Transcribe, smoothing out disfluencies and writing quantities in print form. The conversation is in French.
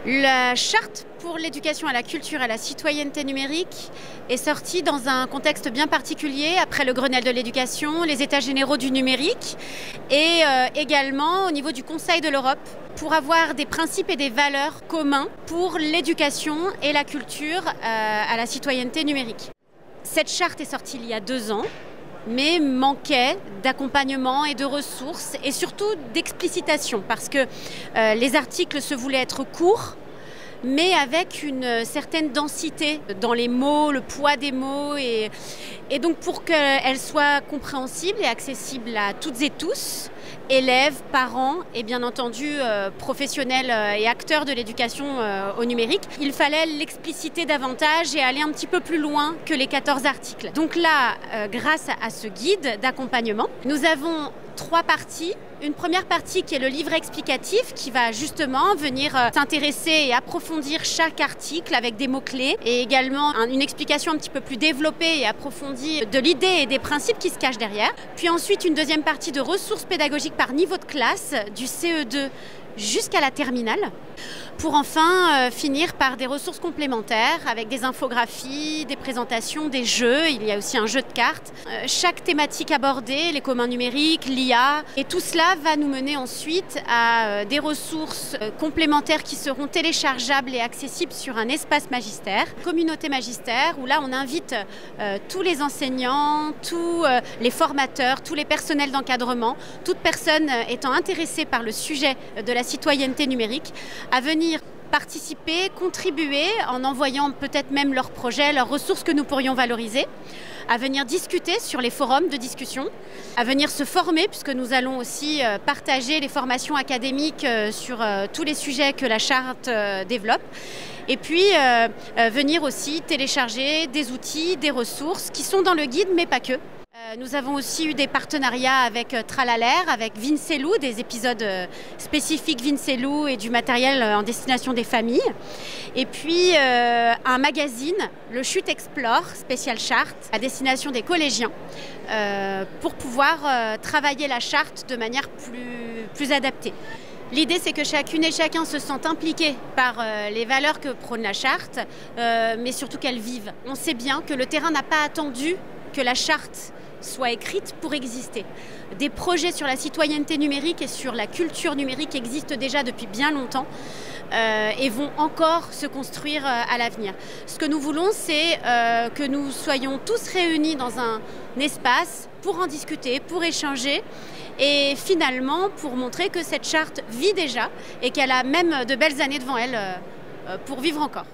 La charte pour l'éducation à la culture et à la citoyenneté numérique est sortie dans un contexte bien particulier après le Grenelle de l'éducation, les États généraux du numérique et également au niveau du Conseil de l'Europe pour avoir des principes et des valeurs communs pour l'éducation et la culture à la citoyenneté numérique. Cette charte est sortie il y a 2 ans, mais manquait d'accompagnement et de ressources et surtout d'explicitation parce que les articles se voulaient être courts mais avec une certaine densité dans les mots, le poids des mots et donc pour qu'elle soit compréhensible et accessible à toutes et tous, élèves, parents et bien entendu professionnels et acteurs de l'éducation au numérique, il fallait l'expliciter davantage et aller un petit peu plus loin que les 14 articles. Donc là, grâce à ce guide d'accompagnement, nous avons 3 parties. Une première partie qui est le livre explicatif qui va justement venir s'intéresser et approfondir chaque article avec des mots-clés et également une explication un petit peu plus développée et approfondie de l'idée et des principes qui se cachent derrière. Puis ensuite une deuxième partie de ressources pédagogiques par niveau de classe du CE2 jusqu'à la terminale pour enfin finir par des ressources complémentaires avec des infographies, des présentations, des jeux. Il y a aussi un jeu de cartes. Chaque thématique abordée, les communs numériques, l'IA et tout cela va nous mener ensuite à des ressources complémentaires qui seront téléchargeables et accessibles sur un espace magistère, communauté magistère, où là on invite tous les enseignants, tous les formateurs, tous les personnels d'encadrement, toute personne étant intéressée par le sujet de la citoyenneté numérique, à venir participer, contribuer en envoyant peut-être même leurs projets, leurs ressources que nous pourrions valoriser, à venir discuter sur les forums de discussion, à venir se former puisque nous allons aussi partager les formations académiques sur tous les sujets que la charte développe. Et puis venir aussi télécharger des outils, des ressources qui sont dans le guide mais pas que. Nous avons aussi eu des partenariats avec Tralalaire, avec Vincelou, des épisodes spécifiques Vincelou et du matériel en destination des familles. Et puis un magazine, le Chute Explore, spécial charte, à destination des collégiens, pour pouvoir travailler la charte de manière plus adaptée. L'idée, c'est que chacune et chacun se sente impliqué par les valeurs que prône la charte, mais surtout qu'elles vivent. On sait bien que le terrain n'a pas attendu que la charte soit écrite pour exister. Des projets sur la citoyenneté numérique et sur la culture numérique existent déjà depuis bien longtemps et vont encore se construire à l'avenir. Ce que nous voulons, c'est que nous soyons tous réunis dans un espace pour en discuter, pour échanger et finalement pour montrer que cette charte vit déjà et qu'elle a même de belles années devant elle pour vivre encore.